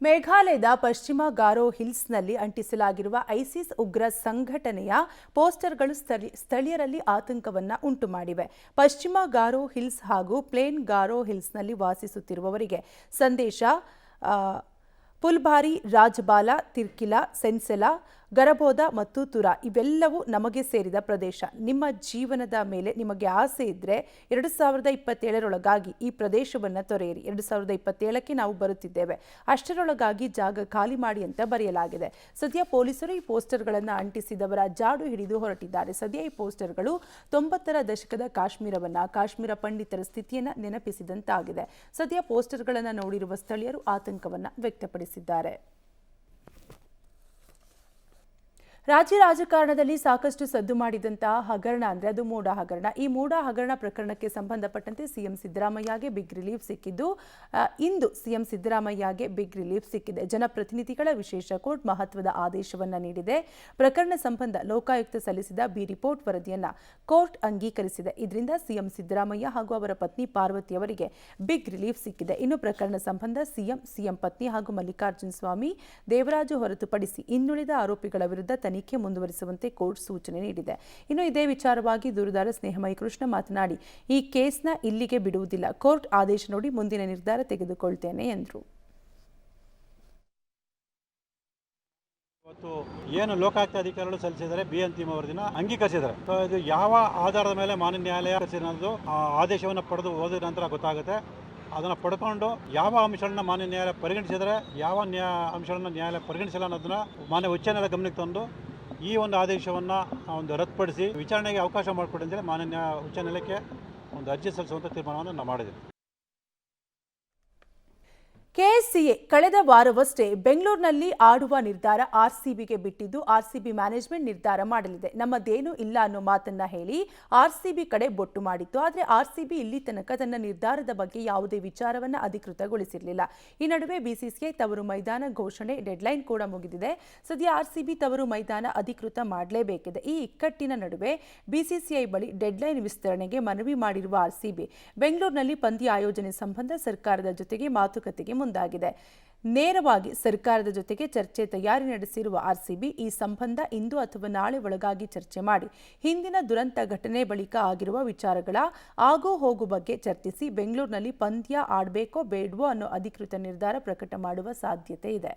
ಮೇಘಾಲಯದ ಪಶ್ಚಿಮ ಗಾರೋ ಹಿಲ್ಸ್ನಲ್ಲಿ ಅಂಟಿಸಲಾಗಿರುವ ಐಸಿಸ್ ಉಗ್ರ ಸಂಘಟನೆಯ ಪೋಸ್ಟರ್ಗಳು ಸ್ಥಳೀಯರಲ್ಲಿ ಆತಂಕವನ್ನ ಉಂಟುಮಾಡಿವೆ. ಪಶ್ಚಿಮ ಗಾರೋ ಹಿಲ್ಸ್ ಹಾಗೂ ಪ್ಲೇನ್ ಗಾರೋ ಹಿಲ್ಸ್ನಲ್ಲಿ ವಾಸಿಸುತ್ತಿರುವವರಿಗೆ ಸಂದೇಶ ಪುಲ್ಬಾರಿ, ರಾಜಬಾಲ, ತಿರ್ಕಿಲಾ, ಸೆನ್ಸೆಲಾ, ಗರಬೋದ ಮತ್ತು ತುರಾ ಇವೆಲ್ಲವೂ ನಮಗೆ ಸೇರಿದ ಪ್ರದೇಶ. ನಿಮ್ಮ ಜೀವನದ ಮೇಲೆ ನಿಮಗೆ ಆಸೆ ಇದ್ದರೆ 2027ರೊಳಗಾಗಿ ಈ ಪ್ರದೇಶವನ್ನು ತೊರೆಯಿರಿ. 2027ಕ್ಕೆ ನಾವು ಬರುತ್ತಿದ್ದೇವೆ, ಅಷ್ಟರೊಳಗಾಗಿ ಜಾಗ ಖಾಲಿ ಮಾಡಿ ಅಂತ ಬರೆಯಲಾಗಿದೆ. ಸದ್ಯ ಪೊಲೀಸರು ಈ ಪೋಸ್ಟರ್ಗಳನ್ನು ಅಂಟಿಸಿದವರ ಜಾಡು ಹಿಡಿದು ಹೊರಟಿದ್ದಾರೆ. ಸದ್ಯ ಈ ಪೋಸ್ಟರ್ಗಳು 90ರ ದಶಕದ ಕಾಶ್ಮೀರ ಪಂಡಿತರ ಸ್ಥಿತಿಯನ್ನು ನೆನಪಿಸಿದಂತಾಗಿದೆ. ಸದ್ಯ ಪೋಸ್ಟರ್ಗಳನ್ನು ನೋಡಿರುವ ಸ್ಥಳೀಯರು ಆತಂಕವನ್ನು ವ್ಯಕ್ತಪಡಿಸಿದ್ದಾರೆ. ರಾಜಕಾರಣದಲ್ಲಿ ಸಾಕಷ್ಟು ಸದ್ದು ಮಾಡಿದಂತಹ ಹಗರಣ ಅಂದರೆ ಅದು ಮೂಡಾ ಹಗರಣ. ಈ ಮೂಡಾ ಹಗರಣ ಪ್ರಕರಣಕ್ಕೆ ಸಂಬಂಧಪಟ್ಟಂತೆ ಸಿಎಂ ಸಿದ್ದರಾಮಯ್ಯಗೆ ಬಿಗ್ ರಿಲೀಫ್ ಸಿಕ್ಕಿದ್ದು, ಇಂದು ಸಿಎಂ ಸಿದ್ದರಾಮಯ್ಯಗೆ ಬಿಗ್ ರಿಲೀಫ್ ಸಿಕ್ಕಿದೆ. ಜನಪ್ರತಿನಿಧಿಗಳ ವಿಶೇಷ ಕೋರ್ಟ್ ಮಹತ್ವದ ಆದೇಶವನ್ನು ನೀಡಿದೆ. ಪ್ರಕರಣ ಸಂಬಂಧ ಲೋಕಾಯುಕ್ತ ಸಲ್ಲಿಸಿದ ಬಿ ರಿಪೋರ್ಟ್ ವರದಿಯನ್ನು ಕೋರ್ಟ್ ಅಂಗೀಕರಿಸಿದೆ. ಇದರಿಂದ ಸಿಎಂ ಸಿದ್ದರಾಮಯ್ಯ ಹಾಗೂ ಅವರ ಪತ್ನಿ ಪಾರ್ವತಿ ಅವರಿಗೆ ಬಿಗ್ ರಿಲೀಫ್ ಸಿಕ್ಕಿದೆ. ಇನ್ನು ಪ್ರಕರಣ ಸಂಬಂಧ ಸಿಎಂ ಪತ್ನಿ ಹಾಗೂ ಮಲ್ಲಿಕಾರ್ಜುನ ಸ್ವಾಮಿ, ದೇವರಾಜು ಹೊರತುಪಡಿಸಿ ಇನ್ನುಳಿದ ಆರೋಪಿಗಳ ವಿರುದ್ಧ ತನಿಖೆ ಮುಂದುವರಿಸುವಂತೆ ಕೋರ್ಟ್ ಸೂಚನೆ ನೀಡಿದೆ. ಇನ್ನು ಇದೇ ವಿಚಾರವಾಗಿ ದೂರುದಾರ ಸ್ನೇಹಮಯಿ ಕೃಷ್ಣ ಮಾತನಾಡಿ, ಈ ಕೇಸ್ನ ಇಲ್ಲಿಗೆ ಬಿಡುವುದಿಲ್ಲ, ಕೋರ್ಟ್ ಆದೇಶ ನೋಡಿ ಮುಂದಿನ ನಿರ್ಧಾರ ತೆಗೆದುಕೊಳ್ತೇನೆ ಎಂದರು. ಇವತ್ತು ಏನು ಲೋಕಾಯುಕ್ತ ಅಧಿಕಾರಿಗಳು ಸಲ್ಲಿಸಿದರೆ ಬಿ ಅಂತಿಮ ವರದಿನ ಅಂಗೀಕರಿಸಿದ್ದಾರೆ. ಇದು ಯಾವ ಆಧಾರದ ಮೇಲೆ ಮಾನ್ಯ ನ್ಯಾಯಾಲಯ ಅನ್ನೋದು ಆದೇಶವನ್ನು ಪಡೆದು ಓದಿದ ನಂತರ ಗೊತ್ತಾಗುತ್ತೆ. ಅದನ್ನು ಪಡ್ಕೊಂಡು ಯಾವ ಅಂಶಗಳನ್ನ ಮಾನ್ಯ ನ್ಯಾಯಾಲಯ ಪರಿಗಣಿಸಿದರೆ, ಯಾವ ಅಂಶಗಳನ್ನ ನ್ಯಾಯಾಲಯ ಪರಿಗಣಿಸಿಲ್ಲ ಅನ್ನೋದನ್ನ ಮಾನ್ಯ ಉಚ್ಚ ನ್ಯಾಯಾಲಯ ಗಮನಕ್ಕೆ ತಂದು ಈ ಒಂದು ಆದೇಶವನ್ನು ರದ್ದುಪಡಿಸಿ ವಿಚಾರಣೆಗೆ ಅವಕಾಶ ಮಾಡಿಕೊಡಿ ಅಂತೇಳಿ ಮಾನ್ಯ ಉಚ್ಚ ನ್ಯಾಯಾಲಯಕ್ಕೆ ಒಂದು ಅರ್ಜಿ ಸಲ್ಲಿಸುವಂಥ ತೀರ್ಮಾನವನ್ನು ನಾವು ಮಾಡಿದ್ದೀವಿ. ಕೆಎಸ್ಸಿಎ ಕಳೆದ ವಾರವಷ್ಟೇ ಬೆಂಗಳೂರಿನಲ್ಲಿ ಆಡುವ ನಿರ್ಧಾರ ಆರ್ಸಿಬಿಗೆ ಬಿಟ್ಟಿದ್ದು, ಆರ್ಸಿಬಿ ಮ್ಯಾನೇಜ್ಮೆಂಟ್ ನಿರ್ಧಾರ ಮಾಡಲಿದೆ, ನಮ್ಮದೇನೂ ಇಲ್ಲ ಅನ್ನೋ ಮಾತನ್ನ ಹೇಳಿ ಆರ್ಸಿಬಿ ಕಡೆ ಬೊಟ್ಟು ಮಾಡಿತ್ತು. ಆದರೆ ಆರ್ಸಿಬಿ ಇಲ್ಲಿ ತನಕ ತನ್ನ ನಿರ್ಧಾರದ ಬಗ್ಗೆ ಯಾವುದೇ ವಿಚಾರವನ್ನು ಅಧಿಕೃತಗೊಳಿಸಿರಲಿಲ್ಲ. ಈ ನಡುವೆ ಬಿಸಿಸಿಐ ತವರು ಮೈದಾನ ಘೋಷಣೆ ಡೆಡ್ಲೈನ್ ಕೂಡ ಮುಗಿದಿದೆ. ಸದ್ಯ ಆರ್ಸಿಬಿ ತವರು ಮೈದಾನ ಅಧಿಕೃತ ಮಾಡಲೇಬೇಕಿದೆ. ಈ ಇಕ್ಕಟ್ಟಿನ ನಡುವೆ ಬಿಸಿಸಿಐ ಬಳಿ ಡೆಡ್ಲೈನ್ ವಿಸ್ತರಣೆಗೆ ಮನವಿ ಮಾಡಿರುವ ಆರ್ಸಿಬಿ ಬೆಂಗಳೂರಿನಲ್ಲಿ ಪಂದ್ಯ ಆಯೋಜನೆ ಸಂಬಂಧ ಸರ್ಕಾರದ ಜೊತೆಗೆ ಮಾತುಕತೆಗೆ ಮುಂದಾಗಿದೆ. ನೇರವಾಗಿ ಸರ್ಕಾರದ ಜೊತೆಗೆ ಚರ್ಚೆ ತಯಾರಿ ನಡೆಸಿರುವ ಆರ್ಸಿಬಿ ಈ ಸಂಬಂಧ ಇಂದು ಅಥವಾ ನಾಳೆ ಒಳಗಾಗಿ ಚರ್ಚೆ ಮಾಡಿ ಹಿಂದಿನ ದುರಂತ ಘಟನೆ ಬಳಿಕ ಆಗಿರುವ ವಿಚಾರಗಳ ಆಗೋ ಹೋಗು ಬಗ್ಗೆ ಚರ್ಚಿಸಿ ಬೆಂಗಳೂರಿನಲ್ಲಿ ಪಂದ್ಯ ಆಡಬೇಕೋ ಬೇಡವೋ ಅನ್ನೋ ಅಧಿಕೃತ ನಿರ್ಧಾರ ಪ್ರಕಟ ಮಾಡುವ ಸಾಧ್ಯತೆ ಇದೆ.